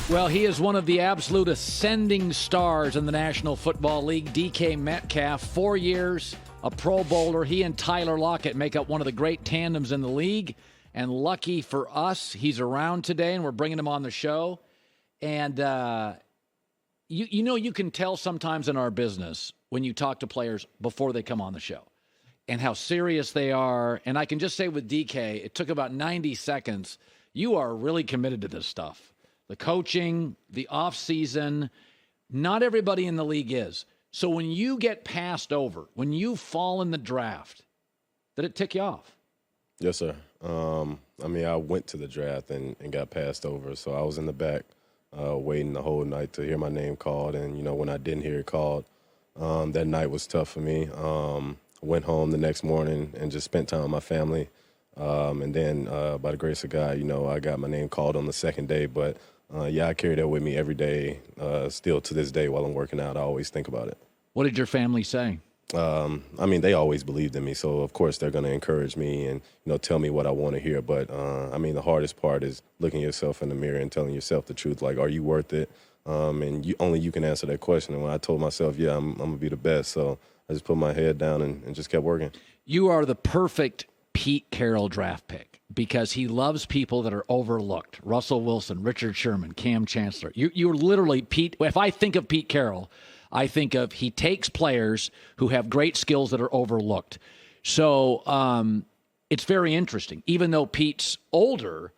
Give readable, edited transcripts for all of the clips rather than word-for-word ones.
Well, he is one of the absolute ascending stars in the National Football League, DK Metcalf. 4 years, a Pro Bowler. He and Tyler Lockett make up one of the great tandems in the league. And lucky for us, he's around today, and we're bringing him on the show. And you know, you can tell sometimes in our business when you talk to players before they come on the show and how serious they are. And I can just say with DK, it took about 90 seconds. You are really committed to this stuff. The coaching, the off-season, not everybody in the league is. So when you get passed over, when you fall in the draft, did it tick you off? Yes, sir. I went to the draft and got passed over, so I was in the back waiting the whole night to hear my name called. And, when I didn't hear it called, that night was tough for me. Went home the next morning and just spent time with my family. And then by the grace of God, I got my name called on the second day. But, I carry that with me every day. Still to this day while I'm working out, I always think about it. What did your family say? They always believed in me. So, of course, they're going to encourage me and, tell me what I want to hear. But, the hardest part is looking yourself in the mirror and telling yourself the truth. Like, are you worth it? And you can answer that question. And when I told myself, yeah, I'm going to be the best. So I just put my head down and just kept working. You are the perfect Pete Carroll draft pick because he loves people that are overlooked. Russell Wilson, Richard Sherman, Cam Chancellor. You're literally Pete. If I think of Pete Carroll, I think of he takes players who have great skills that are overlooked. So it's very interesting. Even though Pete's older,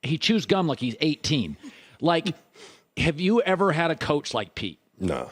he chews gum like he's 18. Like, have you ever had a coach like Pete? No.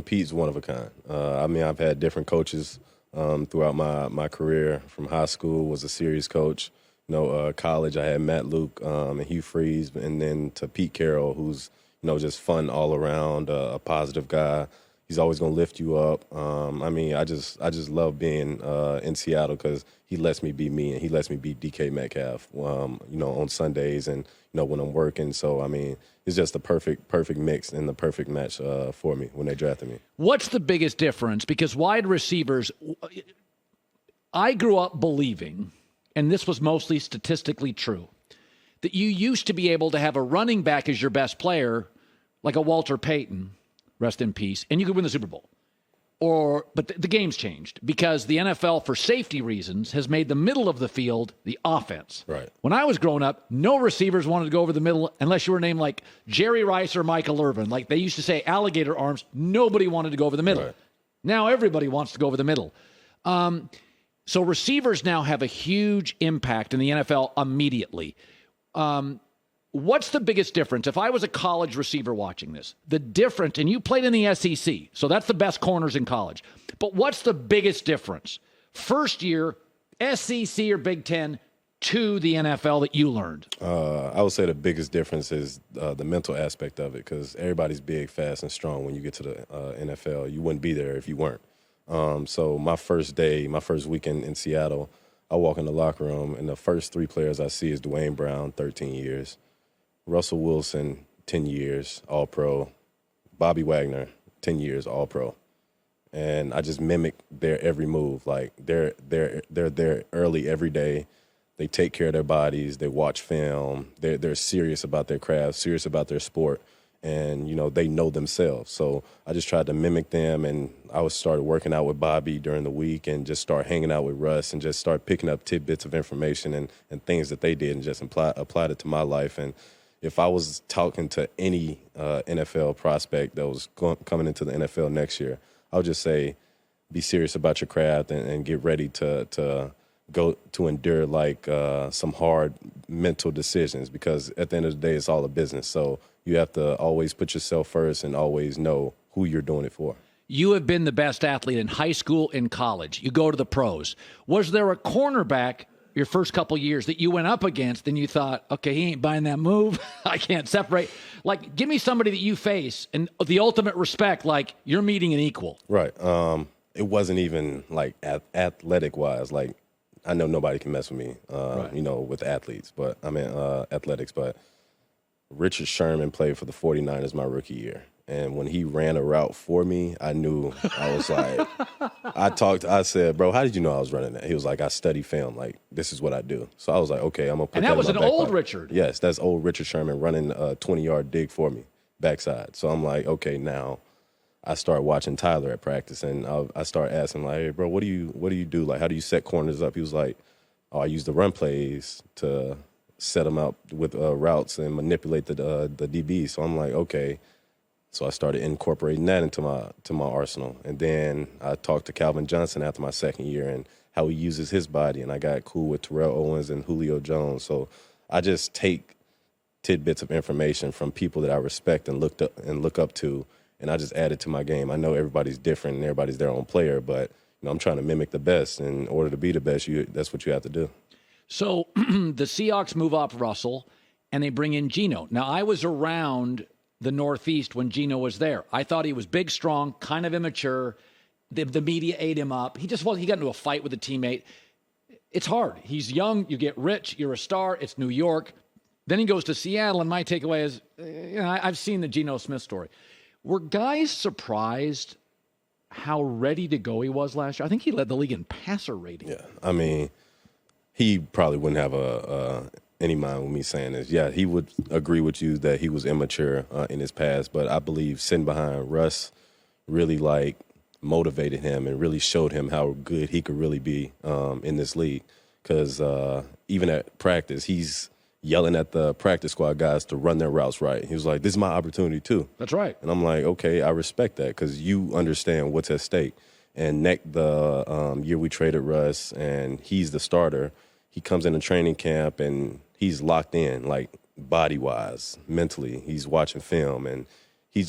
Pete's one of a kind. I've had different coaches throughout my career. From high school, was a serious coach. College, I had Matt Luke and Hugh Freeze, and then to Pete Carroll, who's just fun all around, a positive guy. He's always going to lift you up. I just love being in Seattle because he lets me be me and he lets me be DK Metcalf, on Sundays and, when I'm working. So, it's just the perfect mix and the perfect match for me when they drafted me. What's the biggest difference? Because wide receivers, I grew up believing, and this was mostly statistically true, that you used to be able to have a running back as your best player, like a Walter Payton, rest in peace, and you could win the Super Bowl. But the game's changed because the NFL, for safety reasons, has made the middle of the field the offense. Right. When I was growing up, no receivers wanted to go over the middle unless you were named like Jerry Rice or Michael Irvin. Like they used to say alligator arms, nobody wanted to go over the middle. Right. Now everybody wants to go over the middle. So receivers now have a huge impact in the NFL immediately. What's the biggest difference? If I was a college receiver watching this, the difference, and you played in the SEC, so that's the best corners in college. But what's the biggest difference? First year, SEC or Big Ten to the NFL that you learned? I would say the biggest difference is the mental aspect of it because everybody's big, fast, and strong when you get to the NFL. You wouldn't be there if you weren't. So my first weekend in Seattle, I walk in the locker room, and the first three players I see is Dwayne Brown, 13 years. Russell Wilson, 10 years, All-Pro. Bobby Wagner, 10 years, All-Pro. And I just mimic their every move. Like, they're there early every day. They take care of their bodies. They watch film. They're serious about their craft, serious about their sport. And, they know themselves. So I just tried to mimic them, and I started working out with Bobby during the week and just start hanging out with Russ and just start picking up tidbits of information and things that they did and just applied it to my life. And if I was talking to any NFL prospect that was coming into the NFL next year, I would just say, be serious about your craft and get ready to go to endure some hard mental decisions because at the end of the day, it's all a business. So you have to always put yourself first and always know who you're doing it for. You have been the best athlete in high school and college. You go to the pros. Was there a cornerback your first couple years that you went up against and you thought, okay, he ain't buying that move. I can't separate. Like, give me somebody that you face and the ultimate respect, like you're meeting an equal. Right. It wasn't even like athletic wise. Like, I know nobody can mess with me, with athletes, but athletics. But Richard Sherman played for the 49ers my rookie year. And when he ran a route for me, I knew. I was like, I said, bro, how did you know I was running that? He was like, I study film. Like, this is what I do. So I was like, okay, I'm going to put that in my And that was an back old pocket. Richard. Yes, that's old Richard Sherman running a 20-yard dig for me, backside. So I'm like, okay, now I start watching Tyler at practice, and I start asking, like, hey, bro, what do you do? Like, how do you set corners up? He was like, oh, I use the run plays to set them up with routes and manipulate the DB. So I'm like, okay. So I started incorporating that into my arsenal. And then I talked to Calvin Johnson after my second year and how he uses his body. And I got cool with Terrell Owens and Julio Jones. So I just take tidbits of information from people that I respect and look up to, and I just add it to my game. I know everybody's different and everybody's their own player, but I'm trying to mimic the best. And in order to be the best, that's what you have to do. So the Seahawks move off Russell, and they bring in Geno. Now, I was around the Northeast when Geno was there. I thought he was big, strong, kind of immature. The media ate him up. He got into a fight with a teammate. It's hard. He's young. You get rich. You're a star. It's New York. Then he goes to Seattle, and my takeaway is, I've seen the Geno Smith story. Were guys surprised how ready to go he was last year? I think he led the league in passer rating. Yeah, I mean, he probably wouldn't have any mind with me saying this. Yeah, he would agree with you that he was immature in his past, but I believe sitting behind Russ really motivated him and really showed him how good he could really be in this league. Because even at practice, he's yelling at the practice squad guys to run their routes right. He was like, this is my opportunity too. That's right. And I'm like, okay, I respect that because you understand what's at stake. And the year we traded Russ and he's the starter, he comes into training camp and he's locked in, like body-wise, mentally. He's watching film and I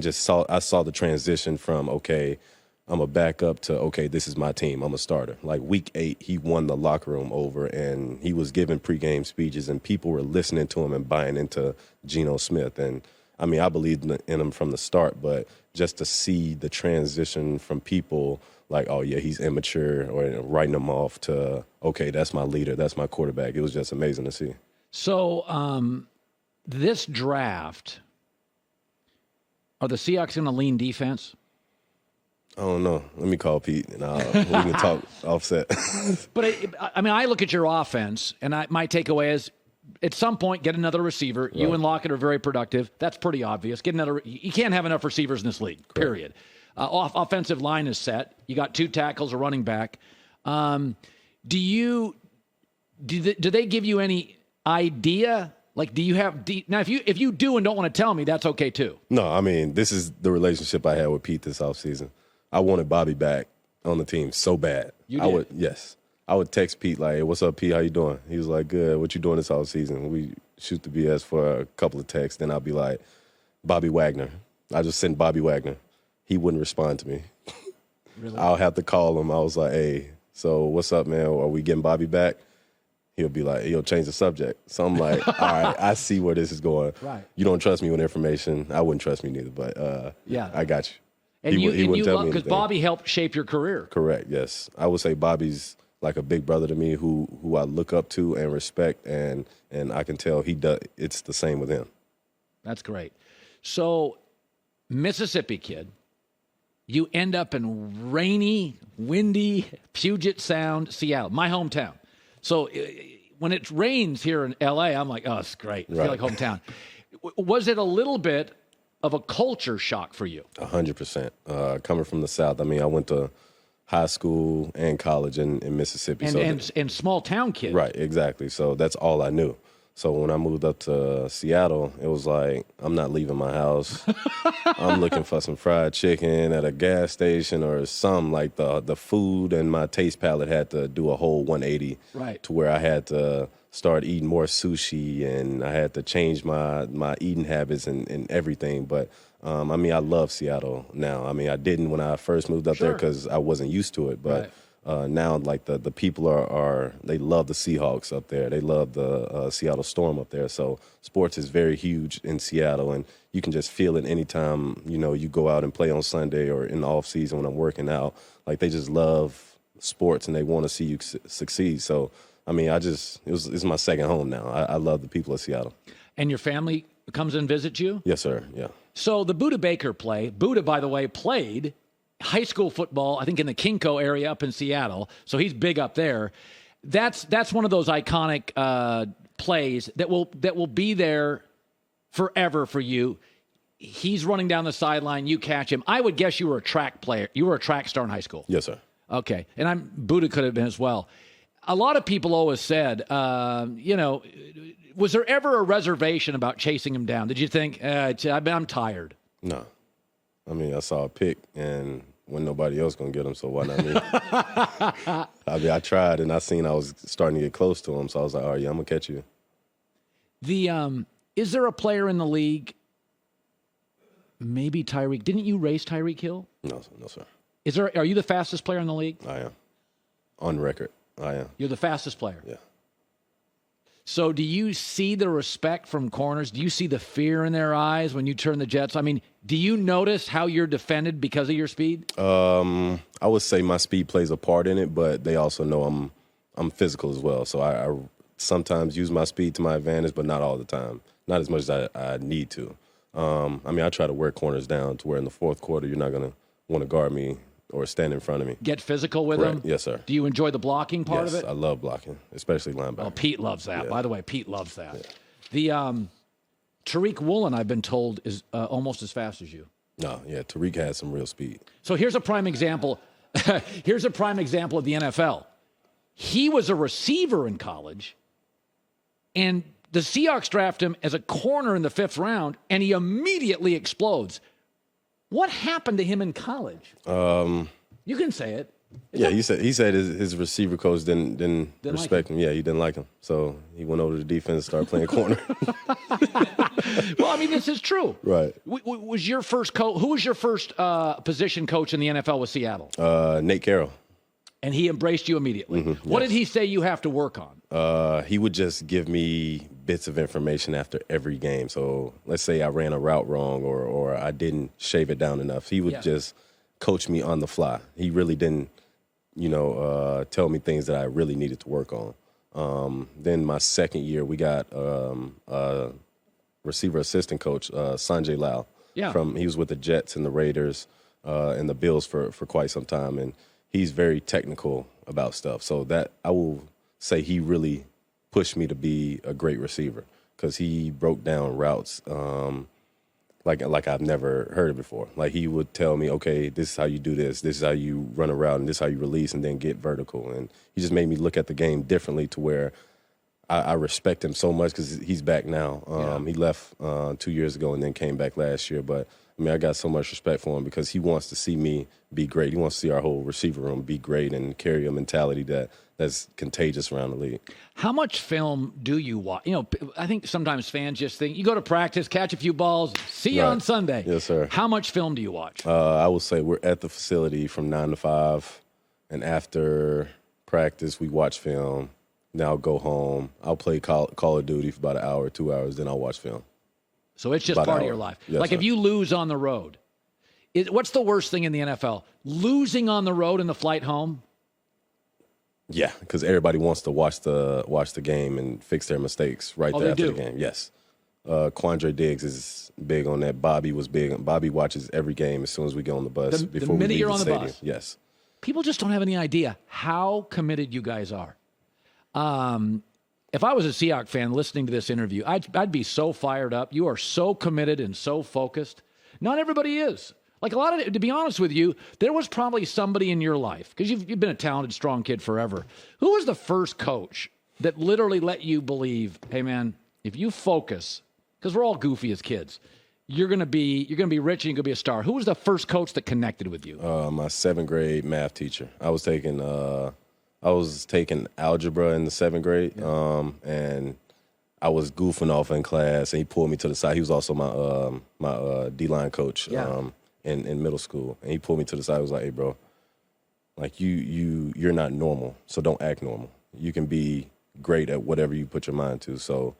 saw the transition from, okay, I'm a backup to, okay, this is my team. I'm a starter. Like week 8, he won the locker room over, and he was giving pregame speeches, and people were listening to him and buying into Geno Smith. And, I mean, I believed in him from the start, but just to see the transition from people like, oh, yeah, he's immature, or writing him off to, okay, that's my leader, that's my quarterback. It was just amazing to see. So this draft, are the Seahawks going to lean defense? I don't know. Let me call Pete, and we can talk offset. But, I look at your offense, and my takeaway is at some point get another receiver. Right. You and Lockett are very productive. That's pretty obvious. You can't have enough receivers in this league, period. Offensive line is set. You got 2 tackles, a running back. Do they give you any idea? Like, do you have now? If you do and don't want to tell me, that's okay too. No, I mean, this is the relationship I had with Pete this offseason. I wanted Bobby back on the team so bad. You did? Yes. I would text Pete like, hey, what's up, Pete? How you doing? He was like, good. What you doing this offseason? We shoot the BS for a couple of texts. Then I'll be like, Bobby Wagner. I just sent Bobby Wagner. He wouldn't respond to me. Really? I'll have to call him. I was like, hey, so what's up, man? Are we getting Bobby back? He'll be like, he'll change the subject. So I'm like, all right, I see where this is going. Right. You don't trust me with information. I wouldn't trust me neither, but yeah, I got you. And he wouldn't tell me because Bobby helped shape your career. Correct, yes. I would say Bobby's like a big brother to me who I look up to and respect, and I can tell it's the same with him. That's great. So, Mississippi kid, you end up in rainy, windy Puget Sound, Seattle, my hometown. So when it rains here in L.A., I'm like, oh, it's great. I feel like hometown. Was it a little bit of a culture shock for you? 100%. Coming from the South, I mean, I went to high school and college in Mississippi. And small town kid. Right, exactly. So that's all I knew. So when I moved up to Seattle, it was like, I'm not leaving my house. I'm looking for some fried chicken at a gas station or something. Like the food and my taste palette had to do a whole 180. Right. To where I had to start eating more sushi, and I had to change my eating habits and everything. But, I mean, I love Seattle now. I mean, I didn't when I first moved up there because I wasn't used to it. But right. Now, like, the people they love the Seahawks up there. They love the Seattle Storm up there. So sports is very huge in Seattle, and you can just feel it anytime, you go out and play on Sunday or in the off season when I'm working out. Like, they just love sports, and they want to see you succeed. So, I mean, it's my second home now. I love the people of Seattle. And your family comes and visits you? Yes, sir. Yeah. So the Buda Baker play, Buda, by the way, played high school football, I think in the Kinko area up in Seattle. So he's big up there. That's one of those iconic plays that will be there forever for you. He's running down the sideline, you catch him. I would guess you were a track player. You were a track star in high school. Yes, sir. Okay. And Buda could have been as well. A lot of people always said, was there ever a reservation about chasing him down? Did you think, I'm tired? No. I mean, I saw a pick, and when nobody else going to get him, so why not me? I tried, and I seen I was starting to get close to him, so I was like, all right, yeah, I'm going to catch you. Is there a player in the league, maybe Tyreek? Didn't you race Tyreek Hill? No, sir. Are you the fastest player in the league? I am. On record, I am. You're the fastest player? Yeah. So do you see the respect from corners? Do you see the fear in their eyes when you turn the jets? I mean, do you notice how you're defended because of your speed? I would say my speed plays a part in it, but they also know I'm physical as well. So I sometimes use my speed to my advantage, but not all the time. Not as much as I need to. I try to wear corners down to where in the fourth quarter you're not going to want to guard me or stand in front of me. Get physical with them? Yes, sir. Do you enjoy the blocking part of it? Yes, I love blocking, especially linebacker. Oh, Pete loves that. Yeah. By the way, Pete loves that. Yeah. The Tariq Woolen, I've been told, is almost as fast as you. No, yeah, Tariq has some real speed. So here's a prime example. Here's a prime example of the NFL. He was a receiver in college, and the Seahawks draft him as a corner in the 5th round, and he immediately explodes. What happened to him in college? You can say it. He said his receiver coach didn't respect him. Yeah, he didn't like him. So he went over to the defense and started playing corner. Well, this is true. Right. Was your first coach? Who was your first position coach in the NFL with Seattle? Nate Carroll. And he embraced you immediately. Mm-hmm, what did he say you have to work on? He would just give me bits of information after every game. So let's say I ran a route wrong or I didn't shave it down enough. He would just coach me on the fly. He really didn't, tell me things that I really needed to work on. Then my second year, we got a receiver assistant coach, Sanjay Lal. Yeah. He was with the Jets and the Raiders and the Bills for quite some time. And he's very technical about stuff. So that I will say he really pushed me to be a great receiver because he broke down routes like I've never heard it before. Like he would tell me, okay, this is how you do this is how you run a route, and this is how you release and then get vertical. And he just made me look at the game differently to where I respect him so much because he's back now. He left 2 years ago and then came back last year. But, I got so much respect for him because he wants to see me be great. He wants to see our whole receiver room be great and carry a mentality that's contagious around the league. How much film do you watch? I think sometimes fans just think, you go to practice, catch a few balls, see you on Sunday. Yes, sir. How much film do you watch? I would say we're at the facility from 9 to 5, and after practice, we watch film. Then I'll go home. I'll play Call of Duty for about an hour, 2 hours. Then I'll watch film. So it's just part of your life. Yes, if you lose on the road, what's the worst thing in the NFL? Losing on the road in the flight home? Yeah, because everybody wants to watch the game and fix their mistakes there after the game. Yes. Quandre Diggs is big on that. Bobby was big. Bobby watches every game as soon as we get on the bus. Before the minute we leave you're on the stadium. bus. Yes. People just don't have any idea how committed you guys are. If I was a Seahawks fan listening to this interview, I'd be so fired up. You are so committed and so focused. Not everybody is. To be honest with you, there was probably somebody in your life, because you've been a talented, strong kid forever. Who was the first coach that literally let you believe, hey man, if you focus, because we're all goofy as kids, you're gonna be rich and you're gonna be a star. Who was the first coach that connected with you? My 7th grade math teacher. I was taking algebra in the 7th grade, and I was goofing off in class, and he pulled me to the side. He was also my D-line coach in middle school, and he pulled me to the side. He was like, "Hey, bro, you're not normal, so don't act normal. You can be great at whatever you put your mind to, so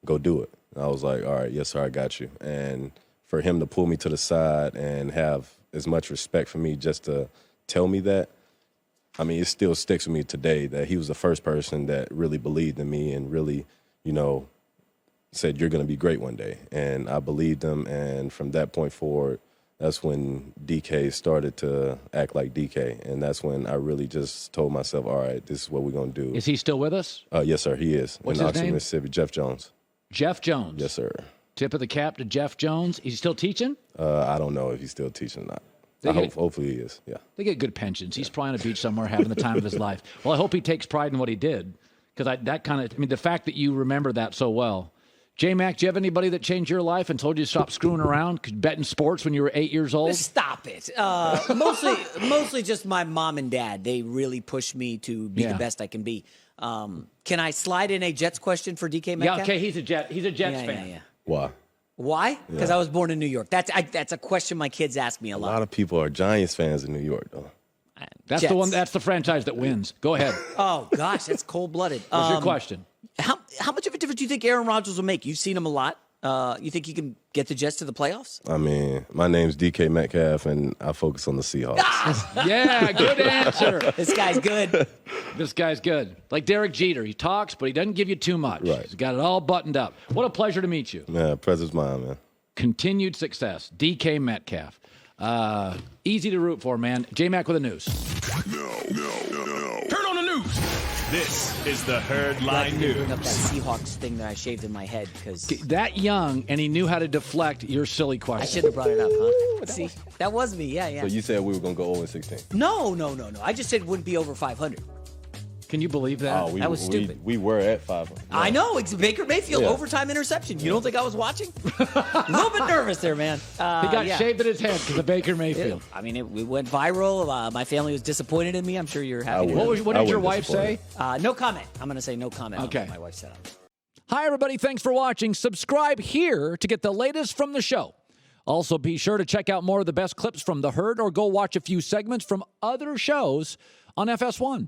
go do it." And I was like, "All right, yes, sir, I got you." And for him to pull me to the side and have as much respect for me just to tell me that, it still sticks with me today that he was the first person that really believed in me and really, said, "You're going to be great one day," and I believed him. And from that point forward, that's when DK started to act like DK, and that's when I really just told myself, "All right, this is what we're going to do." Is he still with us? Yes, sir. He is. What's in his Oxford, name? Mississippi. Jeff Jones. Jeff Jones. Yes, sir. Tip of the cap to Jeff Jones. Is he still teaching? I don't know if he's still teaching or not. Hopefully he is. Yeah. They get good pensions. He's probably on a beach somewhere having the time of his life. Well, I hope he takes pride in what he did, because the fact that you remember that so well. J-Mac, do you have anybody that changed your life and told you to stop screwing around, betting sports when you were 8 years old? Stop it. Mostly just my mom and dad. They really pushed me to be the best I can be. Can I slide in a Jets question for DK Metcalf? Yeah, okay. He's a Jets fan. Yeah. Why? Why? Because I was born in New York. That's a question my kids ask me a lot. A lot of people are Giants fans in New York, though. That's Jets. the one. That's the franchise that wins. Go ahead. Oh gosh, that's cold-blooded. What's your question? How much of a difference do you think Aaron Rodgers will make? You've seen him a lot. You think he can get the Jets to the playoffs? I mean, my name's DK Metcalf, and I focus on the Seahawks. Yeah, good answer. This guy's good. This guy's good. Like Derek Jeter. He talks, but he doesn't give you too much. Right. He's got it all buttoned up. What a pleasure to meet you. Man, pleasure's mine, man. Continued success. DK Metcalf. Easy to root for, man. J-Mac with the news. No. Turn on the news. This is the Herd Line News. Bring up that Seahawks thing that I shaved in my head because That young, and he knew how to deflect your silly question. I should have brought it up, huh? See, that was me. Yeah. So you said we were going to go 0-16. No. I just said it wouldn't be over 500. Can you believe that? That was stupid. We were at 500. Yeah. I know. It's Baker Mayfield, Yeah. overtime interception. You don't think I was watching? A little bit nervous there, man. He got shaved in his head because of Baker Mayfield. I mean, it went viral. My family was disappointed in me. I'm sure you're happy. What did your wife say? No comment. I'm going to say no comment. Okay. On what my wife said. Hi, everybody. Thanks for watching. Subscribe here to get the latest from the show. Also, be sure to check out more of the best clips from The Herd or go watch a few segments from other shows on FS1.